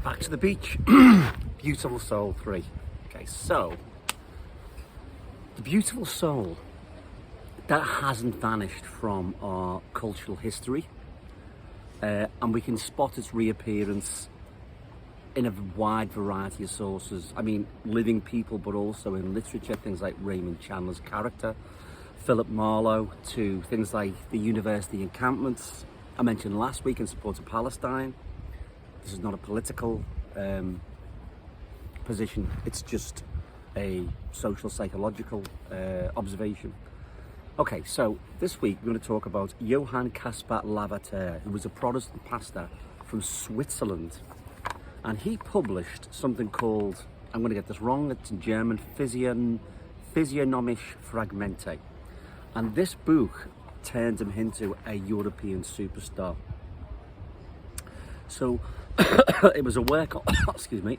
Back to the beach. Beautiful soul 3. Okay, so the beautiful soul that hasn't vanished from our cultural history, and we can spot its reappearance in a wide variety of sources. I mean, living people, but also in literature, things like Raymond Chandler's character, Philip Marlowe, to things like the university encampments I mentioned last week in support of Palestine. This is not a political position, it's just a social psychological observation. Okay, so this week we're going to talk about Johann Caspar Lavater, who was a Protestant pastor from Switzerland. And he published something called, I'm going to get this wrong, it's in German, Physiognomische Fragmente. And this book turned him into a European superstar. So it was a work on,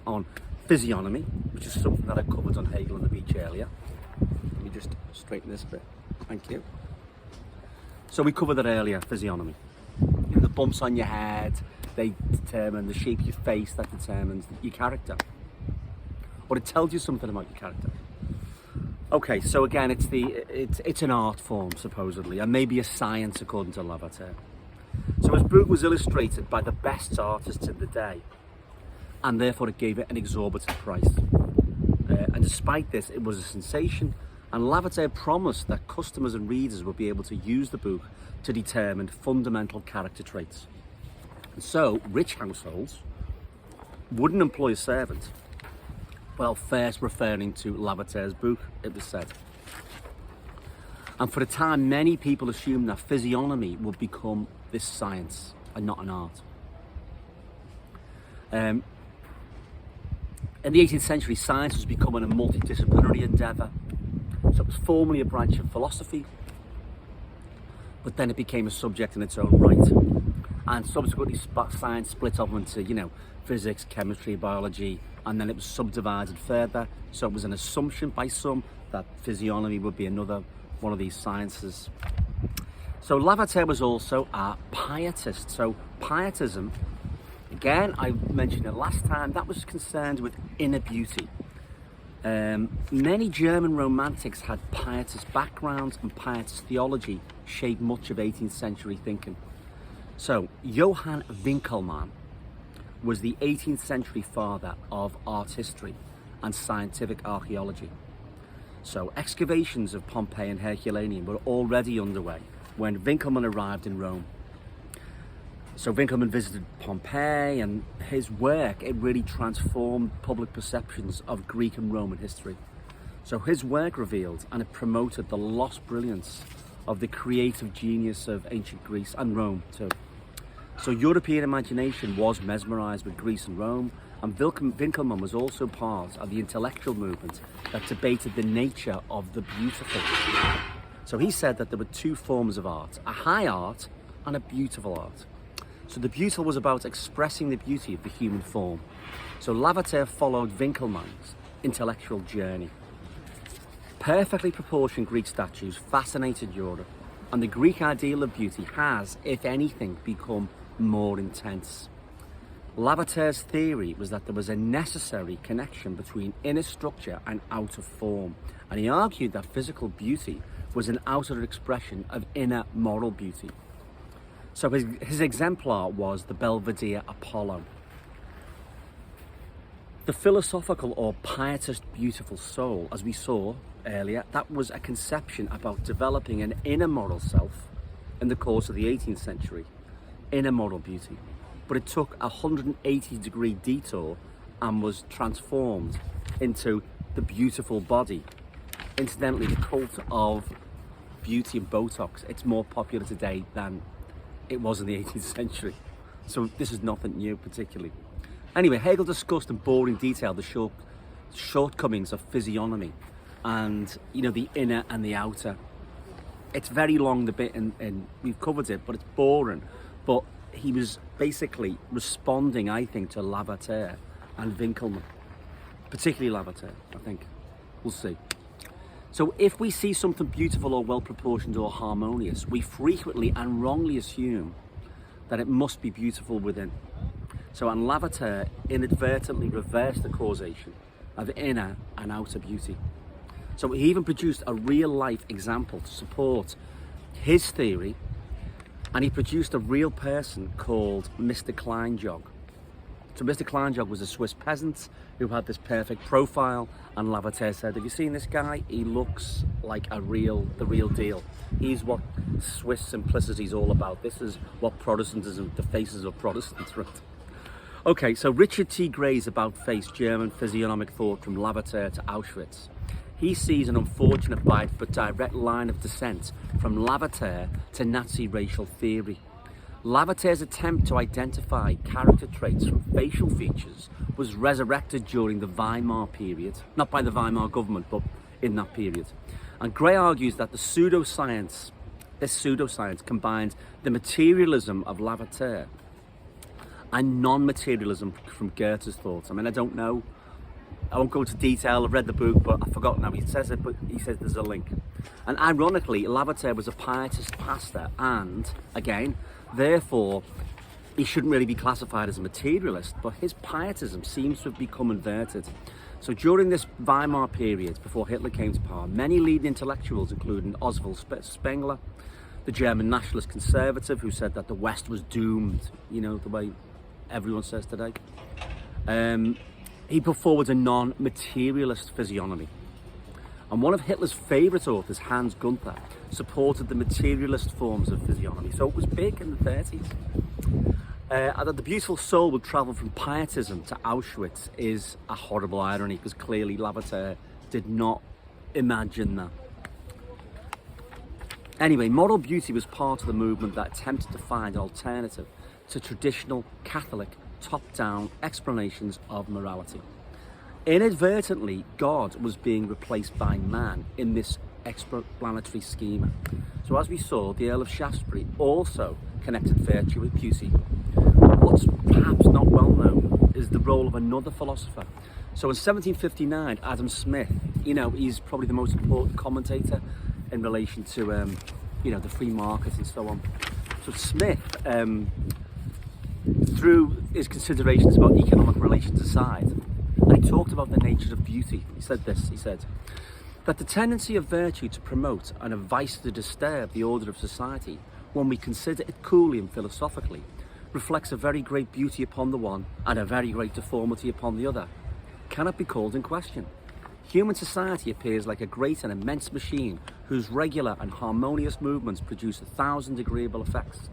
on physiognomy, which is something that I covered on Hegel on the beach earlier. Let me just straighten this a bit. Thank you. So we covered that earlier, physiognomy. You know, the bumps on your head, they determine the shape of your face, that determines your character. Or it tells you something about your character. Okay, so again, it's an art form, supposedly, and maybe a science, according to Lavater. So his book was illustrated by the best artists in the day, and therefore it gave it an exorbitant price. And despite this, it was a sensation, and Lavater promised that customers and readers would be able to use the book to determine fundamental character traits. And so, rich households wouldn't employ a servant. Well, first referring to Lavater's book, it was said. And for a time, many people assumed that physiognomy would become this science and not an art. In the 18th century, science was becoming a multidisciplinary endeavour. So it was formerly a branch of philosophy, but then it became a subject in its own right. And subsequently, science split up into, physics, chemistry, biology, and then it was subdivided further. So it was an assumption by some that physiognomy would be another one of these sciences. So Lavater was also a pietist. So pietism, again, I mentioned it last time, that was concerned with inner beauty. Many German romantics had pietist backgrounds, and pietist theology shaped much of 18th century thinking. So Johann Winckelmann was the 18th century father of art history and scientific archaeology. So excavations of Pompeii and Herculaneum were already underway when Winckelmann arrived in Rome. So Winckelmann visited Pompeii, and his work, it really transformed public perceptions of Greek and Roman history. So his work revealed and it promoted the lost brilliance of the creative genius of ancient Greece and Rome too. So European imagination was mesmerized with Greece and Rome, and Winckelmann was also part of the intellectual movement that debated the nature of the beautiful. So he said that there were two forms of art, a high art and a beautiful art. So the beautiful was about expressing the beauty of the human form. So Lavater followed Winckelmann's intellectual journey. Perfectly proportioned Greek statues fascinated Europe, and the Greek ideal of beauty has, if anything, become more intense. Lavater's theory was that there was a necessary connection between inner structure and outer form, and he argued that physical beauty was an outer expression of inner moral beauty. So his exemplar was the Belvedere Apollo. The philosophical or pietist beautiful soul, as we saw earlier, that was a conception about developing an inner moral self in the course of the 18th century, inner moral beauty. But it took a 180-degree detour and was transformed into the beautiful body. Incidentally, the cult of beauty and Botox, it's more popular today than it was in the 18th century. So this is nothing new particularly. Anyway, Hegel discussed in boring detail the shortcomings of physiognomy and, the inner and the outer. It's very long, the bit, and we've covered it, but it's boring. But he was basically responding, I think, to Lavater and Winckelmann, particularly Lavater, I think. We'll see. So if we see something beautiful or well-proportioned or harmonious, we frequently and wrongly assume that it must be beautiful within. So, and Lavater inadvertently reversed the causation of inner and outer beauty. So he even produced a real life example to support his theory, and he produced a real person called Mr. Kleinjog. So Mr. Kleinjog was a Swiss peasant who had this perfect profile, and Lavater said, have you seen this guy? He looks like the real deal. He's what Swiss simplicity is all about. This is what Protestantism, the faces of Protestants, right? Okay, so Richard T. Gray's about-face German physiognomic thought from Lavater to Auschwitz. He sees an unfortunate but direct line of descent from Lavater to Nazi racial theory. Lavater's attempt to identify character traits from facial features was resurrected during the Weimar period, not by the Weimar government, but in that period. And Gray argues that this pseudoscience combines the materialism of Lavater and non-materialism from Goethe's thoughts. I mean, I don't know. I won't go into detail. I've read the book, but I forgot now. He says it, but he says there's a link. And ironically, Lavater was a pietist pastor, and again, therefore, he shouldn't really be classified as a materialist, but his pietism seems to have become inverted. So during this Weimar period, before Hitler came to power, many leading intellectuals, including Oswald Spengler, the German nationalist conservative who said that the West was doomed, you know, the way everyone says today, he put forward a non-materialist physiognomy. And one of Hitler's favourite authors, Hans Gunther, supported the materialist forms of physiognomy. So it was big in the 30s. That the beautiful soul would travel from pietism to Auschwitz is a horrible irony, because clearly Lavater did not imagine that. Anyway, moral beauty was part of the movement that attempted to find an alternative to traditional Catholic top-down explanations of morality. Inadvertently, God was being replaced by man in this explanatory schema. So as we saw, the Earl of Shaftesbury also connected virtue with beauty. What's perhaps not well known is the role of another philosopher. So in 1759, Adam Smith, you know, he's probably the most important commentator in relation to, you know, the free market and so on. So Smith, through his considerations about economic relations aside, and he talked about the nature of beauty. He said this, he said, that the tendency of virtue to promote and a vice to disturb the order of society, when we consider it coolly and philosophically, reflects a very great beauty upon the one and a very great deformity upon the other, cannot be called in question. Human society appears like a great and immense machine whose regular and harmonious movements produce 1,000 agreeable effects.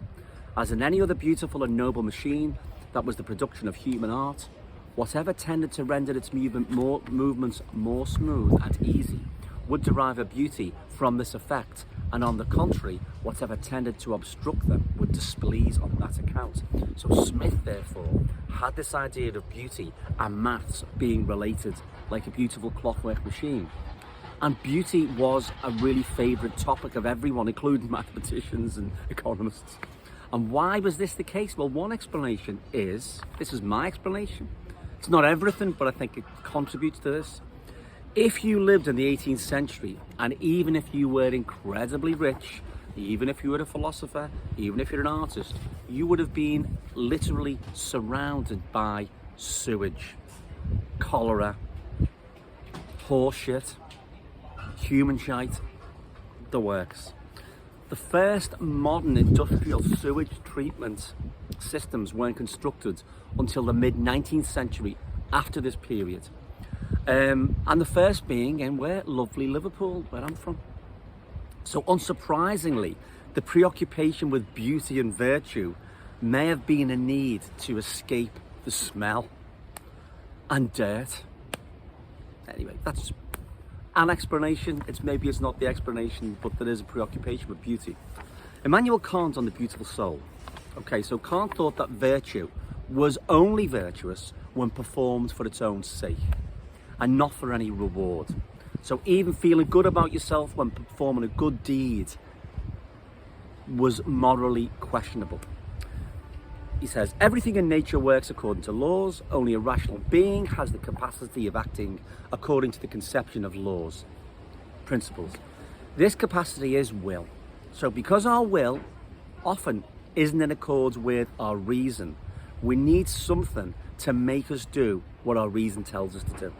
As in any other beautiful and noble machine that was the production of human art, whatever tended to render its movements more smooth and easy would derive a beauty from this effect, and on the contrary, whatever tended to obstruct them would displease on that account. So Smith, therefore, had this idea of beauty and maths being related like a beautiful clockwork machine. And beauty was a really favourite topic of everyone, including mathematicians and economists. And why was this the case? Well, one explanation is, this is my explanation, it's not everything, but I think it contributes to this. If you lived in the 18th century, and even if you were incredibly rich, even if you were a philosopher, even if you're an artist, you would have been literally surrounded by sewage, cholera, horse shit, human shite, the works. The first modern industrial sewage treatment systems weren't constructed until the mid-19th century, after this period. And the first being in where? Lovely Liverpool, where I'm from. So unsurprisingly, the preoccupation with beauty and virtue may have been a need to escape the smell and dirt. Anyway, that's an explanation. Maybe it's not the explanation, but there is a preoccupation with beauty. Immanuel Kant on the beautiful soul. Okay, so Kant thought that virtue was only virtuous when performed for its own sake and not for any reward. So even feeling good about yourself when performing a good deed was morally questionable. He says, everything in nature works according to laws. Only a rational being has the capacity of acting according to the conception of laws, principles. This capacity is will. So because our will often isn't in accord with our reason, We need something to make us do what our reason tells us to do.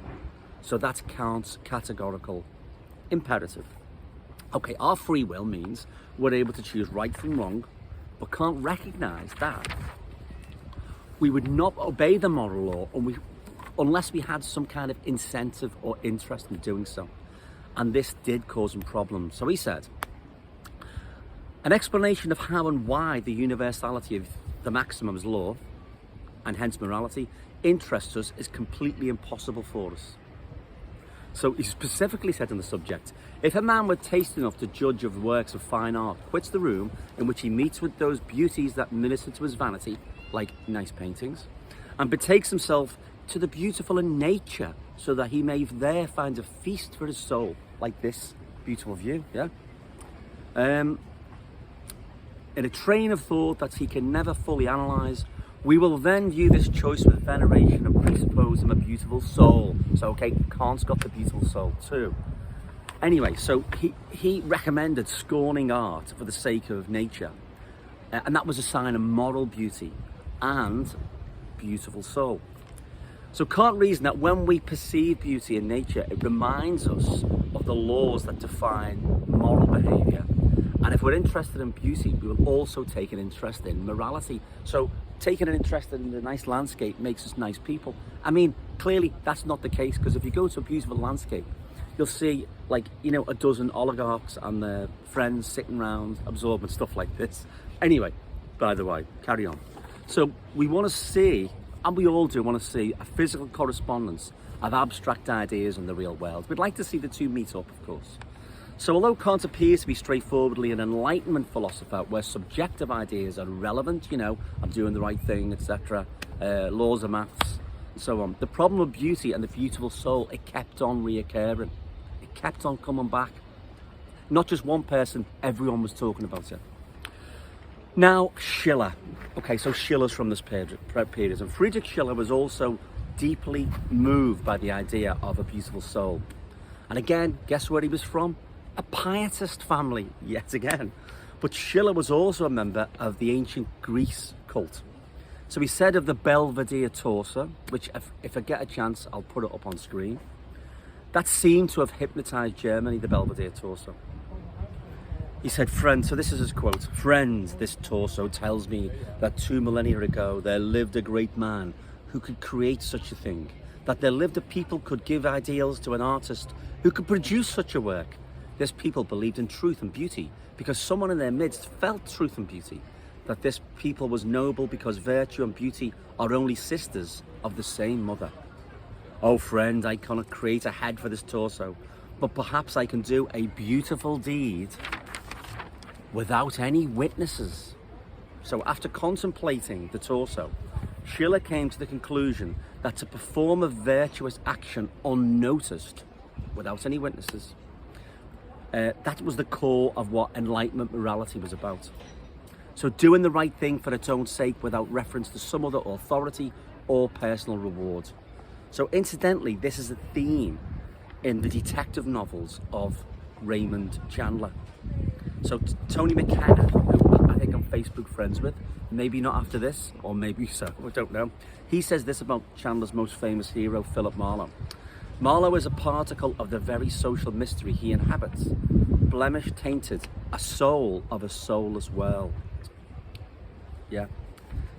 So that's Kant's categorical imperative. Okay, our free will means we're able to choose right from wrong, but Kant recognized that we would not obey the moral law unless we had some kind of incentive or interest in doing so. And this did cause him problems. So he said, an explanation of how and why the universality of the maximum's law, and hence morality, interests us is completely impossible for us. So he specifically said on the subject, if a man with taste enough to judge of works of fine art quits the room in which he meets with those beauties that minister to his vanity, like nice paintings, and betakes himself to the beautiful in nature so that he may there find a feast for his soul, like this beautiful view, yeah? In a train of thought that he can never fully analyse, we will then view this choice with veneration and presuppose him a beautiful soul. So, okay, Kant's got the beautiful soul too. Anyway, so he recommended scorning art for the sake of nature. And that was a sign of moral beauty and beautiful soul. So Kant reasoned that when we perceive beauty in nature, it reminds us of the laws that define moral behaviour. And if we're interested in beauty, we will also take an interest in morality. So taking an interest in the nice landscape makes us nice people. I mean, clearly that's not the case, because if you go to a beautiful landscape, you'll see, like, you know, a dozen oligarchs and their friends sitting around absorbing stuff like this. Anyway, by the way, carry on. So we want to see, and we all do want to see, a physical correspondence of abstract ideas in the real world. We'd like to see the two meet up, of course. So although Kant appears to be straightforwardly an Enlightenment philosopher where subjective ideas are relevant, you know, I'm doing the right thing, etc., laws of maths, and so on, the problem of beauty and the beautiful soul, it kept on reoccurring. It kept on coming back. Not just one person, everyone was talking about it. Now, Schiller. Okay, so Schiller's from this period, and Friedrich Schiller was also deeply moved by the idea of a beautiful soul. And again, guess where he was from? A pietist family, yet again. But Schiller was also a member of the ancient Greece cult. So he said of the Belvedere torso, which if I get a chance, I'll put it up on screen, that seemed to have hypnotized Germany, the Belvedere torso. He said, friend, so this is his quote, friends, this torso tells me that 2 millennia ago there lived a great man who could create such a thing, that there lived a people could give ideals to an artist who could produce such a work. This people believed in truth and beauty because someone in their midst felt truth and beauty, that this people was noble because virtue and beauty are only sisters of the same mother. Oh friend, I cannot create a head for this torso, but perhaps I can do a beautiful deed without any witnesses. So after contemplating the torso, Schiller came to the conclusion that to perform a virtuous action unnoticed, without any witnesses, that was the core of what Enlightenment morality was about. So doing the right thing for its own sake without reference to some other authority or personal reward. So incidentally, this is a theme in the detective novels of Raymond Chandler. So Tony McKenna, who I think I'm Facebook friends with, maybe not after this, or maybe so, I don't know. He says this about Chandler's most famous hero, Philip Marlowe. Marlowe is a particle of the very social mystery he inhabits, blemish tainted, a soul of a soulless world. Yeah.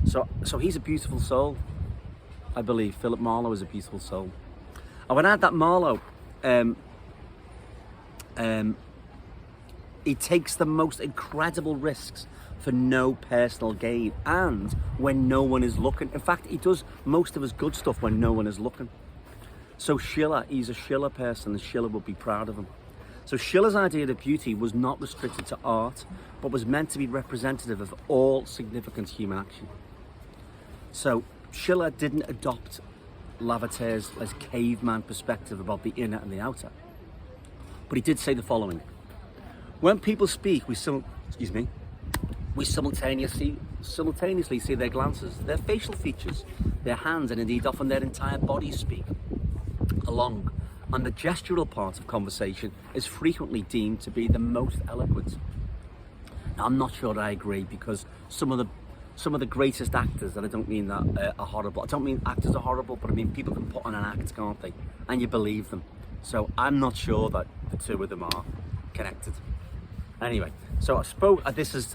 So he's a beautiful soul, I believe. Philip Marlowe is a beautiful soul. I would add that Marlowe, he takes the most incredible risks for no personal gain and when no one is looking. In fact, he does most of his good stuff when no one is looking. So Schiller, he's a Schiller person, and Schiller would be proud of him. So Schiller's idea of beauty was not restricted to art, but was meant to be representative of all significant human action. So Schiller didn't adopt Lavater's caveman perspective about the inner and the outer, but he did say the following: when people speak, we simultaneously see their glances, their facial features, their hands, and indeed often their entire bodies speak along, and the gestural part of conversation is frequently deemed to be the most eloquent. Now, I'm not sure I agree, because some of some of the greatest actors, and I don't mean that are horrible. I don't mean actors are horrible, but I mean people can put on an act, can't they? And you believe them. So I'm not sure that the two of them are connected. Anyway, so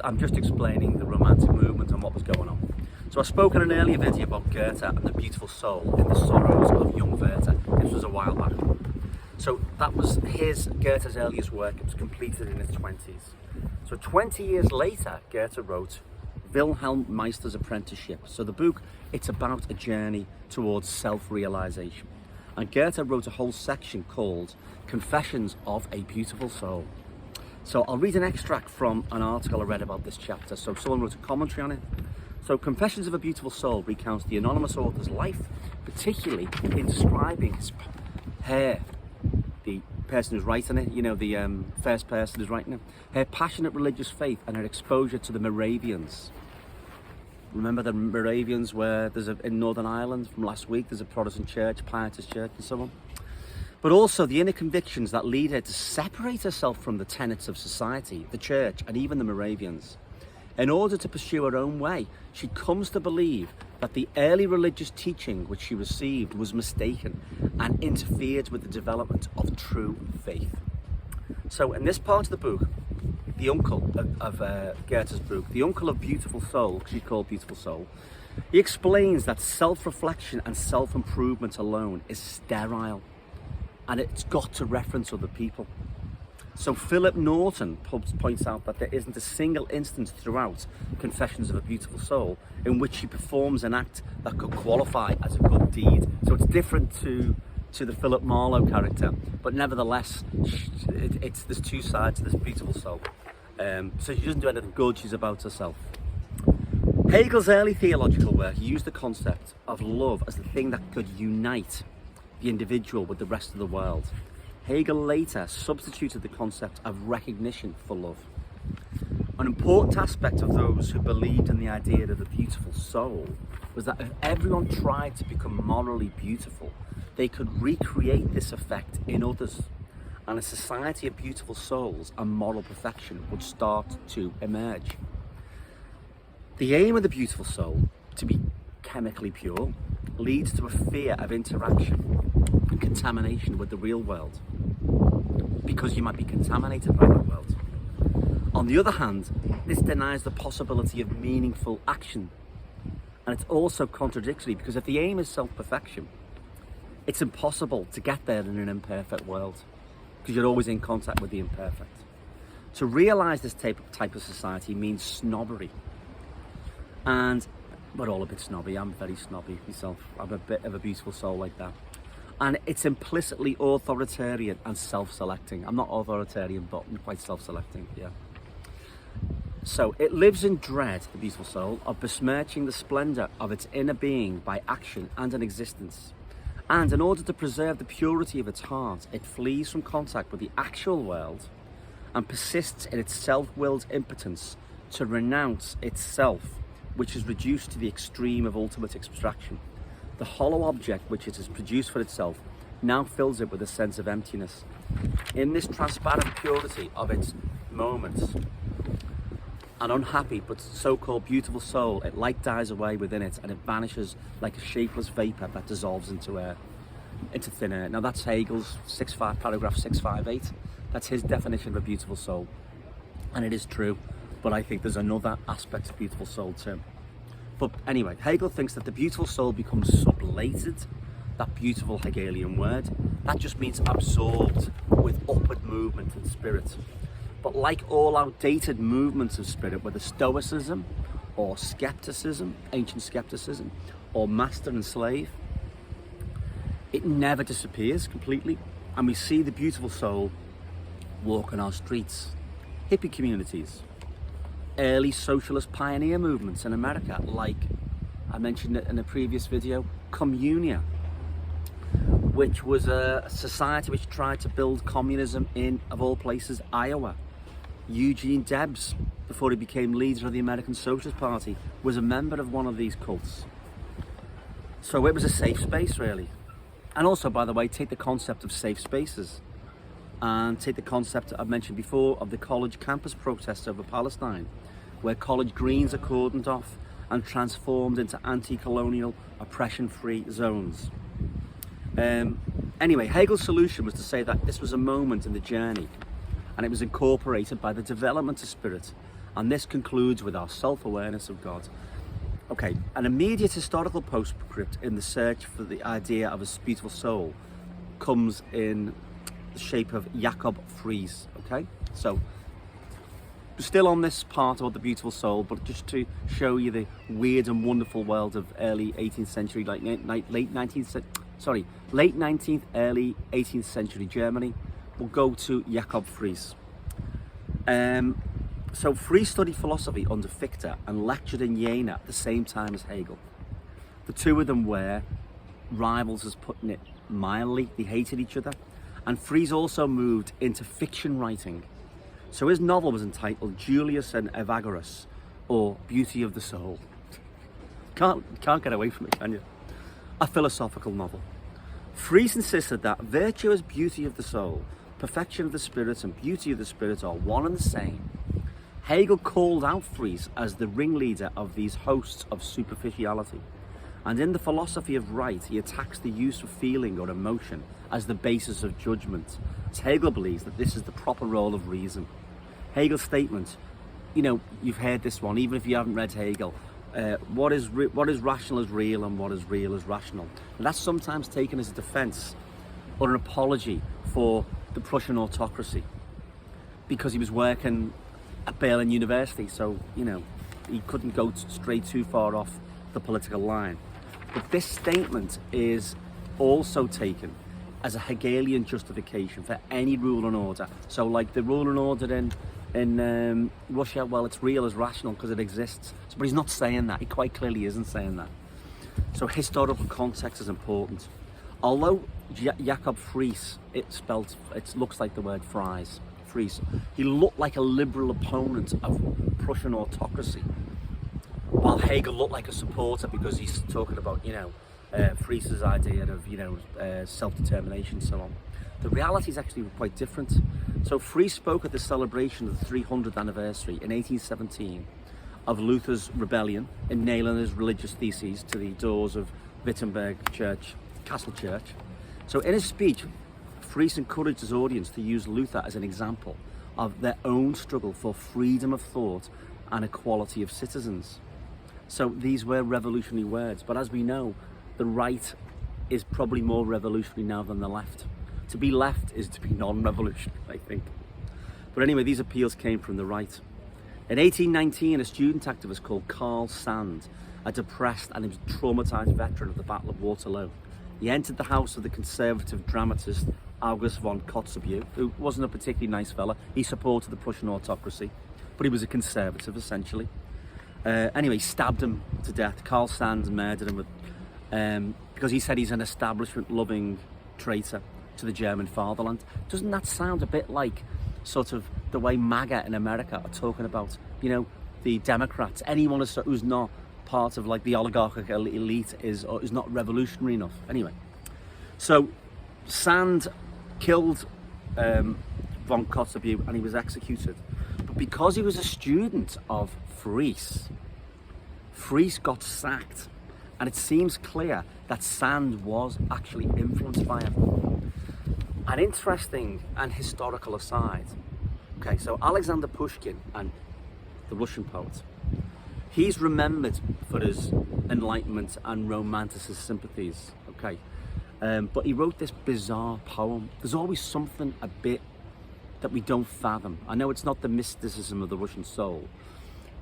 I'm just explaining the Romantic movement and what was going on. So I spoke in an earlier video about Goethe and the beautiful soul in the sorrows of young Werther. This was a while back. So that was Goethe's earliest work. It was completed in his 20s. So 20 years later, Goethe wrote Wilhelm Meister's Apprenticeship. So the book, it's about a journey towards self-realization. And Goethe wrote a whole section called Confessions of a Beautiful Soul. So I'll read an extract from an article I read about this chapter. So someone wrote a commentary on it. So Confessions of a Beautiful Soul recounts the anonymous author's life, particularly in describing the person who's writing it, you know, the first person who's writing it, her passionate religious faith and her exposure to the Moravians. Remember the Moravians where in Northern Ireland from last week, there's a Protestant church, Pietist church and so on. But also the inner convictions that lead her to separate herself from the tenets of society, the church and even the Moravians. In order to pursue her own way, she comes to believe that the early religious teaching which she received was mistaken and interfered with the development of true faith. So in this part of the book, the uncle of Goethe's book, the uncle of Beautiful Soul, she's called Beautiful Soul, he explains that self-reflection and self-improvement alone is sterile and it's got to reference other people. So Philip Norton points out that there isn't a single instance throughout Confessions of a Beautiful Soul in which she performs an act that could qualify as a good deed. So it's different to the Philip Marlowe character, but nevertheless, there's two sides to this beautiful soul. So she doesn't do anything good, she's about herself. Hegel's early theological work used the concept of love as the thing that could unite the individual with the rest of the world. Hegel later substituted the concept of recognition for love. An important aspect of those who believed in the idea of the beautiful soul was that if everyone tried to become morally beautiful, they could recreate this effect in others, and a society of beautiful souls and moral perfection would start to emerge. The aim of the beautiful soul, to be chemically pure, leads to a fear of interaction and contamination with the real world, because you might be contaminated by that world. On the other hand, this denies the possibility of meaningful action, and it's also contradictory because if the aim is self-perfection, it's impossible to get there in an imperfect world because you're always in contact with the imperfect. To realise this type of society means snobbery, and we're all a bit snobby. I'm very snobby myself. I'm a bit of a beautiful soul like that. And it's implicitly authoritarian and self-selecting. I'm not authoritarian, but I'm quite self-selecting, yeah. So it lives in dread, the beautiful soul, of besmirching the splendour of its inner being by action and an existence. And in order to preserve the purity of its heart, it flees from contact with the actual world and persists in its self-willed impotence to renounce itself, which is reduced to the extreme of ultimate abstraction. The hollow object which it has produced for itself now fills it with a sense of emptiness. In this transparent purity of its moments, an unhappy but so-called beautiful soul, it light dies away within it and it vanishes like a shapeless vapour that dissolves into thin air. Now that's Hegel's paragraph 658. That's his definition of a beautiful soul. And it is true, but I think there's another aspect of beautiful soul too. But anyway, Hegel thinks that the beautiful soul becomes sublated, that beautiful Hegelian word. That just means absorbed with upward movement and spirit. But like all outdated movements of spirit, whether Stoicism or skepticism, ancient skepticism, or master and slave, it never disappears completely. And we see the beautiful soul walk on our streets, hippie communities, early socialist pioneer movements in America, like I mentioned it in a previous video, Communia, which was a society which tried to build communism in, of all places, Iowa. Eugene Debs, before he became leader of the American Socialist Party, was a member of one of these cults. So it was a safe space, really. And also, by the way, take the concept of safe spaces and take the concept I've mentioned before of the college campus protests over Palestine, where college greens are cordoned off and transformed into anti-colonial, oppression-free zones. Anyway, Hegel's solution was to say that this was a moment in the journey, and it was incorporated by the development of spirit, and this concludes with our self-awareness of God. Okay, an immediate historical postscript in the search for the idea of a beautiful soul comes in the shape of Jakob Fries. Okay, so still on this part about the beautiful soul, but just to show you the weird and wonderful world of early 18th century, like late 19th, early 18th century Germany, we'll go to Jakob Fries. So Fries studied philosophy under Fichte and lectured in Jena at the same time as Hegel. The two of them were rivals, as putting it mildly. They hated each other. And Fries also moved into fiction writing. So his novel was entitled Julius and Evagrius, or Beauty of the Soul. Can't get away from it, can you? A philosophical novel. Fries insisted that virtue is beauty of the soul, perfection of the spirit and beauty of the spirit are one and the same. Hegel called out Fries as the ringleader of these hosts of superficiality. And in the philosophy of right, he attacks the use of feeling or emotion as the basis of judgment. As Hegel believes that this is the proper role of reason. Hegel's statement, you know, you've heard this one, even if you haven't read Hegel, what is rational is real and what is real is rational. And that's sometimes taken as a defense or an apology for the Prussian autocracy, because he was working at Berlin University, so, you know, he couldn't go stray too far off the political line. But this statement is also taken as a Hegelian justification for any rule and order. So like the rule and order in Russia, well, it's real as rational because it exists. But he's not saying that. He quite clearly isn't saying that. So historical context is important. Although Jakob Fries, it looks like the word Fries, he looked like a liberal opponent of Prussian autocracy, while Hegel looked like a supporter because he's talking about, you know, Fries's idea of, you know, self-determination and so on. The reality is actually quite different. So Fries spoke at the celebration of the 300th anniversary in 1817 of Luther's rebellion in nailing his religious theses to the doors of Wittenberg Church, Castle Church. So in his speech, Fries encouraged his audience to use Luther as an example of their own struggle for freedom of thought and equality of citizens. So these were revolutionary words, but as we know, the right is probably more revolutionary now than the left. To be left is to be non-revolutionary, I think. But anyway, these appeals came from the right. In 1819, a student activist called Carl Sand, a depressed and traumatized veteran of the Battle of Waterloo, he entered the house of the conservative dramatist August von Kotzebue, who wasn't a particularly nice fella. He supported the Prussian autocracy, but he was a conservative essentially. Anyway, stabbed him to death. Carl Sand murdered him because he said he's an establishment-loving traitor to the German fatherland. Doesn't that sound a bit like sort of the way MAGA in America are talking about, you know, the Democrats? Anyone who's not part of like the oligarchical elite is not revolutionary enough. Anyway, so Sand killed von Kotzebue and he was executed. But because he was a student of Fries got sacked, and it seems clear that Sand was actually influenced by him. An interesting and historical aside. Okay, so Alexander Pushkin, and the Russian poet, he's remembered for his enlightenment and romanticist sympathies. Okay, but he wrote this bizarre poem. There's always something a bit that we don't fathom. I know it's not the mysticism of the Russian soul,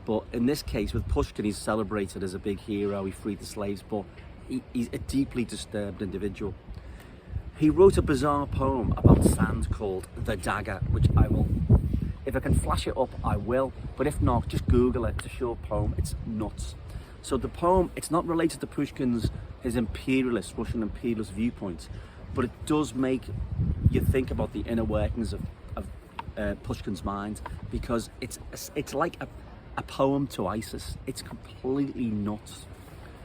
but in this case with Pushkin, he's celebrated as a big hero. He freed the slaves, but he's a deeply disturbed individual. He wrote a bizarre poem about Sand called The Dagger, which I will, if I can flash it up, I will, but if not, just Google it. It's a short poem. It's nuts. So the poem, it's not related to Pushkin's, his imperialist, Russian imperialist viewpoint, but it does make you think about the inner workings of Pushkin's mind, because it's like a poem to ISIS. It's completely nuts.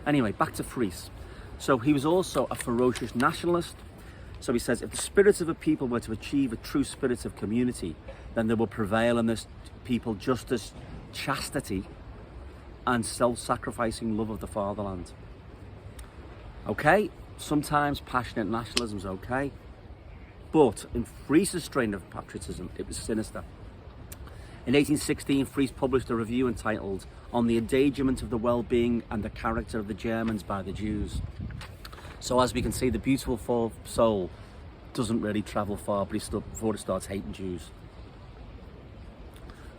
Anyway, back to Fries. So he was also a ferocious nationalist. So he says, if the spirits of a people were to achieve a true spirit of community, then there will prevail in this people justice, chastity, and self-sacrificing love of the fatherland. Okay, sometimes passionate nationalism is okay, but in Fries's strain of patriotism, it was sinister. In 1816, Fries published a review entitled On the Endangerment of the Well-Being and the Character of the Germans by the Jews. So as we can see, the beautiful soul doesn't really travel far before it starts hating Jews.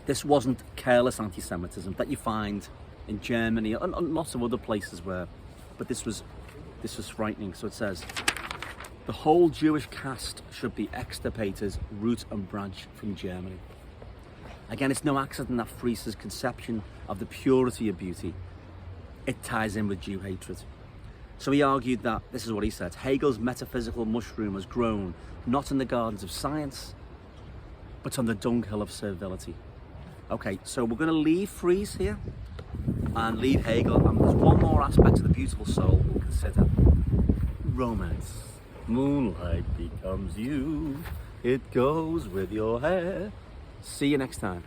This wasn't careless anti-Semitism that you find in Germany and lots of other places but this was frightening. So it says, the whole Jewish caste should be extirpated root and branch from Germany. Again, it's no accident that Fries's conception of the purity of beauty, it ties in with Jew hatred. So he argued that, this is what he said, Hegel's metaphysical mushroom has grown not in the gardens of science, but on the dunghill of servility. Okay, so we're going to leave Fries here and leave Hegel, and there's one more aspect of the beautiful soul we'll consider. Romance. Moonlight becomes you, it goes with your hair. See you next time.